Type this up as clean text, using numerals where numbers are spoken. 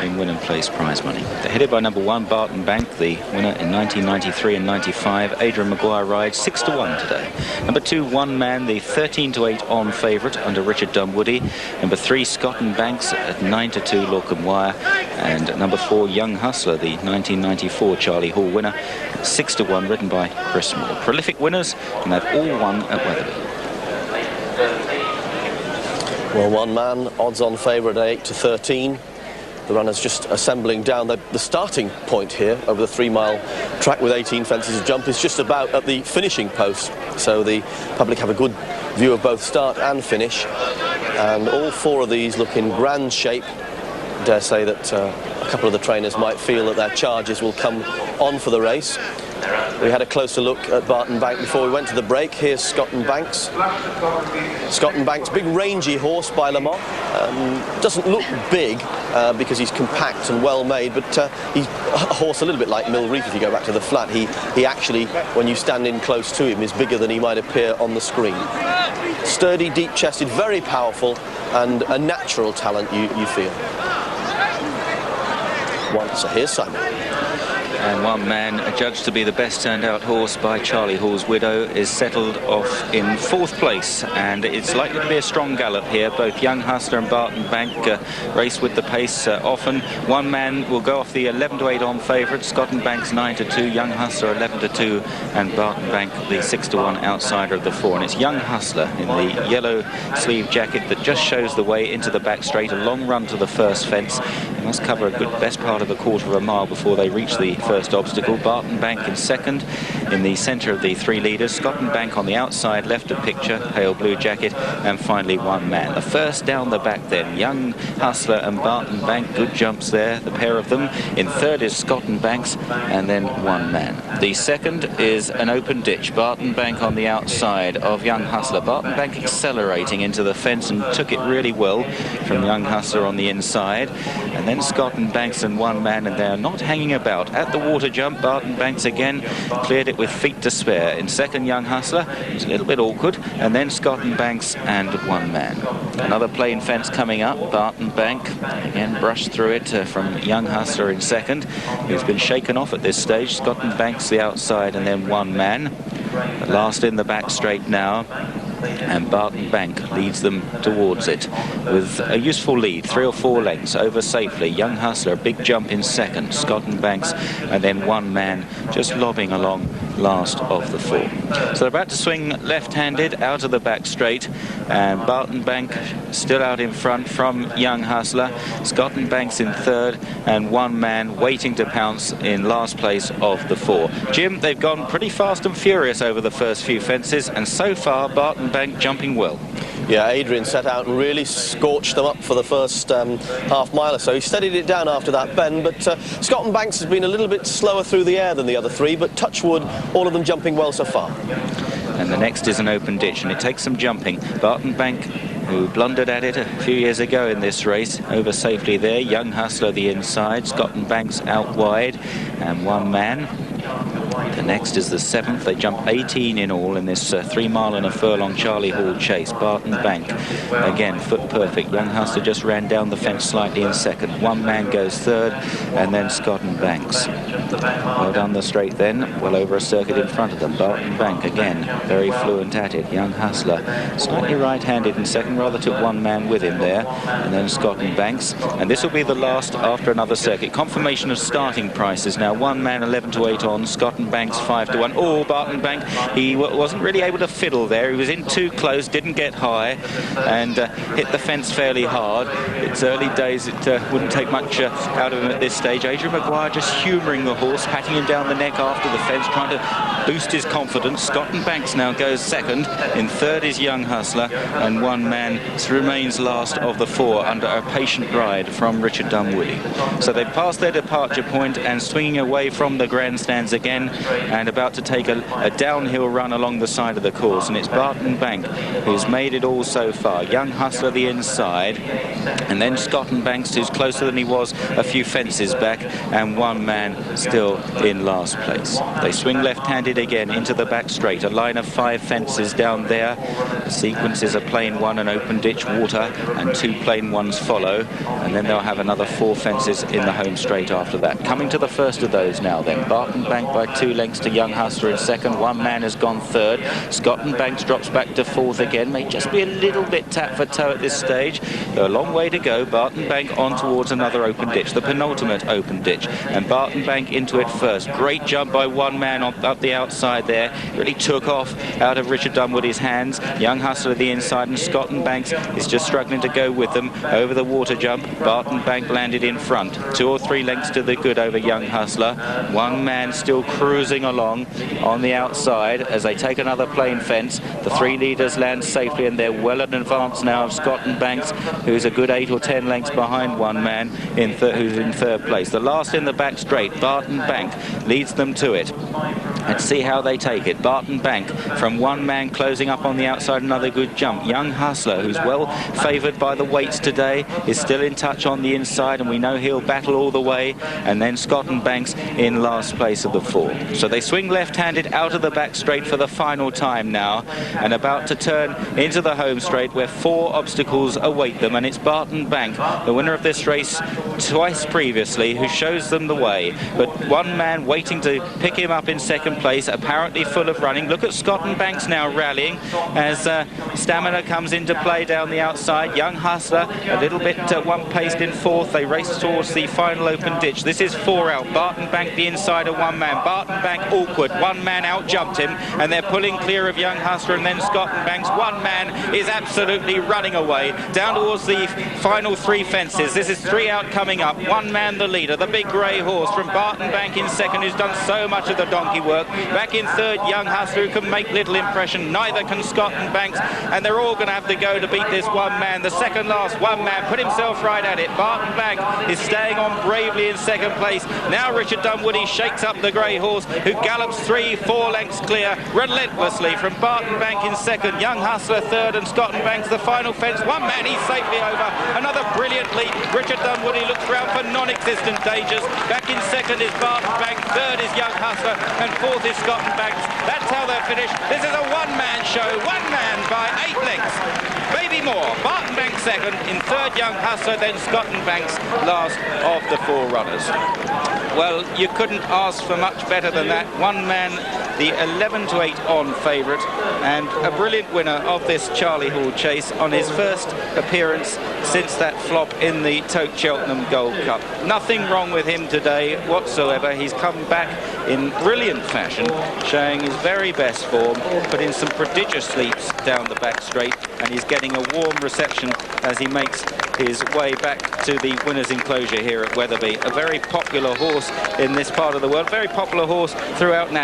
in win and place prize money. They're headed by number 1, Barton Bank, the winner in 1993 and 95. Adrian Maguire rides 6-1 today. Number 2, One Man, the 13-8 on favourite under Richard Dunwoody. Number 3, Scott and Banks at 9-2, Lorcan Wire. And number 4, Young Hustler, the 1994 Charlie Hall winner, 6-1, ridden by Chris Moore. Prolific winners, and they've all won at Wetherby. Well, One Man, odds-on favourite at 8-13. The runners just assembling down. The starting point here over the 3-mile track with 18 fences to jump is just about at the finishing post. So the public have a good view of both start and finish. And all 4 of these look in grand shape. I dare say that a couple of the trainers might feel that their charges will come on for the race. We had a closer look at Barton Bank before we went to the break. Here's Scott and Banks. Scott and Banks, big rangy horse by Lamont. Doesn't look big because he's compact and well made, but he's a horse a little bit like Mill Reef if you go back to the flat. He actually, when you stand in close to him, is bigger than he might appear on the screen. Sturdy, deep-chested, very powerful, and a natural talent, you feel. So here's Simon. And One Man, adjudged to be the best turned-out horse by Charlie Hall's widow, is settled off in 4th place, and it's likely to be a strong gallop here. Both Young Hustler and Barton Bank race with the pace often. One Man will go off the 11-8 on favourite. Scott and Banks 9-2, Young Hustler 11-2, and Barton Bank the 6-1 outsider of the 4. And it's Young Hustler in the yellow sleeve jacket that just shows the way into the back straight. A long run to the first fence. They must cover a good best part of a quarter of a mile before they reach the first obstacle. Barton Bank in second in the centre of the 3 leaders. Scott and Bank on the outside left of picture, pale blue jacket, and finally One Man. The first down the back then, Young Hustler and Barton Bank, good jumps there, the pair of them. In third is Scott and Banks, and then One Man. The second is an open ditch. Barton Bank on the outside of Young Hustler. Barton Bank accelerating into the fence and took it really well from Young Hustler on the inside. And then Scott and Banks and One Man, and they're not hanging about. At the water jump, Barton Banks again cleared it with feet to spare. In second, Young Hustler. It's a little bit awkward. And then Scott and Banks and One Man. Another plain fence coming up. Barton Bank again brushed through it from Young Hustler in second, who's been shaken off at this stage. Scott and Banks the outside, and then One Man. The last in the back straight now. And Barton Bank leads them towards it with a useful lead, 3 or 4 lengths over safely. Young Hustler, a big jump in second. Scott and Banks, and then One Man just lobbing along last of the 4. So they're about to swing left-handed out of the back straight, and Barton Bank still out in front from Young Hustler. Scott and Banks in third, and One Man waiting to pounce in last place of the 4. Jim, they've gone pretty fast and furious over the first few fences, and so far Barton Bank jumping well. Yeah, Adrian set out and really scorched them up for the first half mile or so. He steadied it down after that bend, but Scott and Banks has been a little bit slower through the air than the other 3, but touch wood, all of them jumping well so far. And the next is an open ditch, and it takes some jumping. Barton Bank, who blundered at it a few years ago in this race, over safely there. Young Hustler the inside, Scott and Banks out wide, and One Man. The next is the 7th. They jump 18 in all in this 3-mile and a furlong Charlie Hall chase. Barton Bank, again, foot perfect. Young Hustler just ran down the fence slightly in second. One Man goes third, and then Scott and Banks. Well down the straight then, well over a circuit in front of them. Barton Bank, again, very fluent at it. Young Hustler, slightly right-handed in second, rather took One Man with him there. And then Scott and Banks. And this will be the last after another circuit. Confirmation of starting prices now. One Man 11-8 on, Scott and Banks 5-1. Oh, Barton Bank, he wasn't really able to fiddle there. He was in too close, didn't get high, and hit the fence fairly hard. It's early days, it wouldn't take much out of him at this stage. Adrian Maguire just humouring the horse, patting him down the neck after the fence, trying to boost his confidence. Scott and Banks now goes second. In third is Young Hustler, and One Man remains last of the 4 under a patient ride from Richard Dunwoody. So they've passed their departure point and swinging away from the grandstands again, and about to take a downhill run along the side of the course. And it's Barton Bank who's made it all so far. Young Hustler the inside, and then Scott and Banks, who's closer than he was a few fences back, and One Man still in last place. They swing left-handed landed again into the back straight. A line of 5 fences down there. The sequence is a plain one, an open ditch, water, and 2 plain ones follow. And then they'll have another 4 fences in the home straight after that. Coming to the first of those now then. Barton Bank by 2 lengths to Young Hustler in second. One man has gone third. Scott and Banks drops back to fourth again. May just be a little bit tap for toe at this stage. A long way to go. Barton Bank on towards another open ditch, the penultimate open ditch. And Barton Bank into it first. Great jump by one man up the outside there. Really took off out of Richard Dunwoody's hands. Young Hustler the inside, and Scott and Banks is just struggling to go with them over the water jump. Barton Bank landed in front. 2 or 3 lengths to the good over Young Hustler. One man still cruising along on the outside as they take another plain fence. The 3 leaders land safely, and they're well in advance now of Scott and Banks, who's a good 8 or 10 lengths behind one man who's in third place. The last in the back straight, Barton Bank, leads them to it. Let's see how they take it. Barton Bank from one man closing up on the outside, another good jump. Young Hustler, who's well favoured by the weights today, is still in touch on the inside, and we know he'll battle all the way. And then Scott and Banks in last place of the 4. So they swing left-handed out of the back straight for the final time now, and about to turn into the home straight where 4 obstacles await them. And it's Barton Bank, the winner of this race twice previously, who shows them the way. But one man waiting to pick him up in second place, apparently full of running. Look at Scott and Banks now rallying as stamina comes into play down the outside. Young Hustler a little bit one-paced in fourth. They race towards the final open ditch. This is 4 out. Barton Bank the inside of one man. Barton Bank awkward. One man out-jumped him, and they're pulling clear of Young Hustler, and then Scott and Banks. One man is absolutely running away down towards the final 3 fences. This is 3 out coming up. One man the leader, the big grey horse from Barton Bank in second, who's done so much of the donkey work. Back in third, Young Hustler, who can make little impression. Neither can Scott and Banks, and they're all going to have to go to beat this one man. The second last one man put himself right at it. Barton Bank is staying on bravely in second place. Now Richard Dunwoody shakes up the grey horse, who gallops 3-4 lengths clear relentlessly from Barton Bank in second. Young Hustler third, and Scott and Banks the final fence. One man, he's safely over. Another brilliant leap. Richard Dunwoody looks round for non-existent dangers. Back in second is Barton Bank, third is Young Hustler, and fourth is Scott and Banks. That's how they're finished. This is a one-man show. One man by 8 lengths. Maybe more. Barton Bank second, in third Young Hustler, then Scott and Banks last of the 4 runners. Well, you couldn't ask for much better than that. One man, the 11-8 on favourite, and a brilliant winner of this Charlie Hall chase on his first appearance since that flop in the Tote Cheltenham Gold Cup. Nothing wrong with him today whatsoever. He's come back in brilliant fashion, showing his very best form, put in some prodigious leaps down the back straight, and he's getting a warm reception as he makes his way back to the winner's enclosure here at Wetherby. A very popular horse in this part of the world, very popular horse throughout national.